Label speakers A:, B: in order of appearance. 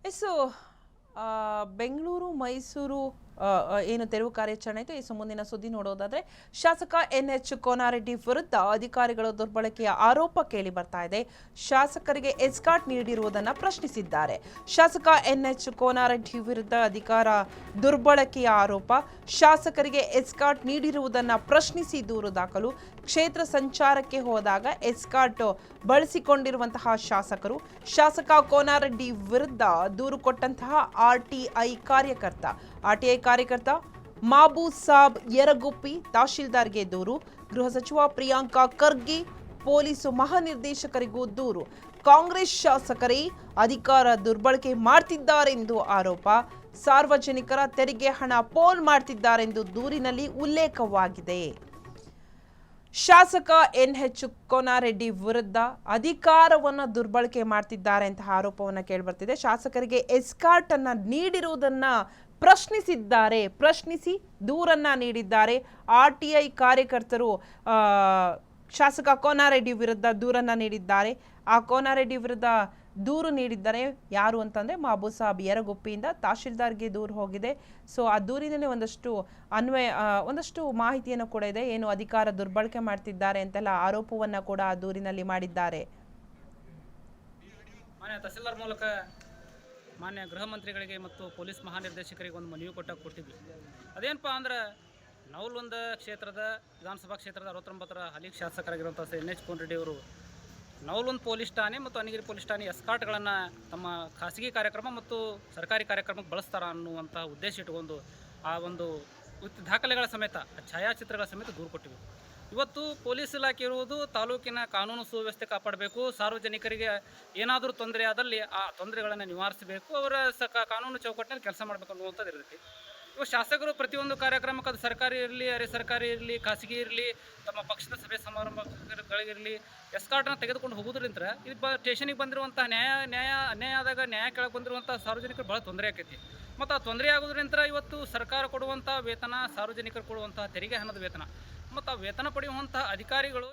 A: S Bengaluru Mysuru ಏನು ತೆರವು ಕಾರ್ಯಾಚರಣೆ ಇತ್ತು. ಈ ಮುಂದಿನ ಸುದ್ದಿ ನೋಡೋದಾದ್ರೆ ಶಾಸಕ NH ಕೋನಾರೆಡ್ಡಿ ವಿರುದ್ಧ ಅಧಿಕಾರಿಗಳ ದುರ್ಬಳಕೆಯ ಆರೋಪ ಕೇಳಿ ಬರ್ತಾ ಇದೆ. ಶಾಸಕರಿಗೆ ಎಸ್ಕಾರ್ಟ್ ನೀಡಿರುವುದನ್ನು ಪ್ರಶ್ನಿಸಿದ್ದಾರೆ. ಶಾಸಕ NH ಕೋನಾರೆಡ್ಡಿ ವಿರುದ್ಧ ಅಧಿಕಾರ ದುರ್ಬಳಕೆಯ ಆರೋಪ, ಶಾಸಕರಿಗೆ ಎಸ್ಕಾರ್ಟ್ ನೀಡಿರುವುದನ್ನು ಪ್ರಶ್ನಿಸಿ ದೂರು ದಾಖಲು. ಕ್ಷೇತ್ರ ಸಂಚಾರಕ್ಕೆ ಹೋದಾಗ ಎಸ್ಕಾರ್ಟ್ ಬಳಸಿಕೊಂಡಿರುವಂತಹ ಶಾಸಕ ಕೋನಾರೆಡ್ಡಿ ವಿರುದ್ಧ ದೂರು ಕೊಟ್ಟಂತಹ RTI ಕಾರ್ಯಕರ್ತ ಮಾಬೂಸಾಬ್ ಯರಗುಪ್ಪಿ ತಹಶೀಲ್ದಾರ್ಗೆ ದೂರು. ಗೃಹ ಸಚಿವ ಪ್ರಿಯಾಂಕ ಖರ್ಗೆ ಪೊಲೀಸ್ ಮಹಾನಿರ್ದೇಶಕರಿಗೂ ದೂರು. ಕಾಂಗ್ರೆಸ್ ಶಾಸಕರೇ ಅಧಿಕಾರ ದುರ್ಬಳಕೆ ಮಾಡ್ತಿದ್ದಾರೆಂದು ಆರೋಪ. ಸಾರ್ವಜನಿಕರ ತೆರಿಗೆ ಹಣ ಪೋಲ್ ಮಾಡ್ತಿದ್ದಾರೆಂದು ದೂರಿನಲ್ಲಿ ಉಲ್ಲೇಖವಾಗಿದೆ. ಶಾಸಕ NH ಕೋನಾರೆಡ್ಡಿ ವಿರುದ್ಧ ಅಧಿಕಾರವನ್ನು ದುರ್ಬಳಕೆ ಮಾಡ್ತಿದ್ದಾರೆ ಅಂತ ಆರೋಪವನ್ನು ಕೇಳಿಬರ್ತಿದೆ. ಶಾಸಕರಿಗೆ ಎಸ್ಕಾರ್ಟ್ ಅನ್ನ ನೀಡಿರುವುದನ್ನ ಪ್ರಶ್ನಿಸಿ ದೂರನ್ನ ನೀಡಿದ್ದಾರೆ. RTI ಕಾರ್ಯಕರ್ತರು ಶಾಸಕ ಕೋನಾರೆಡ್ಡಿ ವಿರುದ್ಧ ದೂರನ್ನ ನೀಡಿದ್ದಾರೆ. ಆ ಕೋನಾರೆಡ್ಡಿ ವಿರುದ್ಧ ದೂರು ನೀಡಿದ್ದಾರೆ ಯಾರು ಅಂತಂದ್ರೆ ಮಾಬೂಸಾಬ್ ಯರಗುಪ್ಪಿಯಿಂದ ತಹಶೀಲ್ದಾರ್ಗೆ ದೂರು ಹೋಗಿದೆ. ಸೊ ಆ ದೂರಿನಲ್ಲಿ ಒಂದಷ್ಟು ಮಾಹಿತಿಯನ್ನು ಕೂಡ ಇದೆ. ಏನು ಅಧಿಕಾರ ದುರ್ಬಳಕೆ ಮಾಡ್ತಿದ್ದಾರೆ ಅಂತೆಲ್ಲ ಆರೋಪವನ್ನ ಕೂಡ ಆ ದೂರಿನಲ್ಲಿ ಮಾಡಿದ್ದಾರೆ.
B: ಮಾನ್ಯ ತಹಸೀಲ್ದಾರ್ ಮೂಲಕ ಮಾನ್ಯ ಗೃಹ ಮಂತ್ರಿಗಳಿಗೆ ಮತ್ತು ಪೊಲೀಸ್ ಮಹಾನಿರ್ದೇಶಕರಿಗೆ ಒಂದು ಮನವಿ ಕೊಟ್ಟಿದ್ವಿ. ಅದೇನಪ್ಪ ಅಂದ್ರೆ ನವಲಗುಂದ ಕ್ಷೇತ್ರದ ವಿಧಾನಸಭಾ ಕ್ಷೇತ್ರದ 69ರ ಹಾಲಿ ಶಾಸಕರಾಗಿರುವಂಥ NH ಕೋನಾರೆಡ್ಡಿ ಅವರು ನವಲಗುಂದ ಪೊಲೀಸ್ ಠಾಣೆ ಮತ್ತು ಅನಗಿರಿ ಪೊಲೀಸ್ ಠಾಣೆ ಎಸ್ಕಾರ್ಟ್ಗಳನ್ನು ತಮ್ಮ ಖಾಸಗಿ ಕಾರ್ಯಕ್ರಮ ಮತ್ತು ಸರ್ಕಾರಿ ಕಾರ್ಯಕ್ರಮಕ್ಕೆ ಬಳಸ್ತಾರ ಅನ್ನುವಂಥ ಉದ್ದೇಶ ಇಟ್ಟುಕೊಂಡು ಆ ಒಂದು ದಾಖಲೆಗಳ ಸಮೇತ ಛಾಯಾಚಿತ್ರಗಳ ಸಮೇತ ದೂರು ಕೊಟ್ಟಿವಿ. ಇವತ್ತು ಪೊಲೀಸ್ ಇಲಾಖೆ ಇರುವುದು ತಾಲೂಕಿನ ಕಾನೂನು ಸುವ್ಯವಸ್ಥೆ ಕಾಪಾಡಬೇಕು, ಸಾರ್ವಜನಿಕರಿಗೆ ಏನಾದರೂ ತೊಂದರೆ ಆದಲ್ಲಿ ಆ ತೊಂದರೆಗಳನ್ನು ನಿವಾರಿಸಬೇಕು, ಅವರ ಕಾನೂನು ಚೌಕಟ್ಟಿನಲ್ಲಿ ಕೆಲಸ ಮಾಡಬೇಕು ಅನ್ನುವಂಥದ್ದು ಇರ್ತೈತಿ. ಇವಾಗ ಶಾಸಕರು ಪ್ರತಿಯೊಂದು ಕಾರ್ಯಕ್ರಮಕ್ಕೆ ಅದು ಸರ್ಕಾರಿ ಇರಲಿ, ಅರೆ ಸರ್ಕಾರಿ ಇರಲಿ, ಖಾಸಗಿ ಇರಲಿ, ತಮ್ಮ ಪಕ್ಷದ ಸಭೆ ಸಮಾರಂಭಗಳಿರಲಿ ಎಸ್ಕಾರ್ಟ್ನ ತೆಗೆದುಕೊಂಡು ಹೋಗೋದ್ರಿಂದ ಇದು ಸ್ಟೇಷನಿಗೆ ಬಂದಿರುವಂಥ ಅನ್ಯಾಯ ಆದಾಗ ನ್ಯಾಯ ಕೆಳಗೆ ಬಂದಿರುವಂಥ ಸಾರ್ವಜನಿಕರು ಭಾಳ ತೊಂದರೆ ಆಕೈತಿ. ಮತ್ತು ಆ ತೊಂದರೆ ಆಗೋದ್ರಿಂದ ಇವತ್ತು ಸರ್ಕಾರ ಕೊಡುವಂಥ ವೇತನ, ಸಾರ್ವಜನಿಕರು ಕೊಡುವಂಥ ತೆರಿಗೆ ಹಣದ ವೇತನ ಮತ್ತು ಆ ವೇತನ ಪಡೆಯುವಂಥ ಅಧಿಕಾರಿಗಳು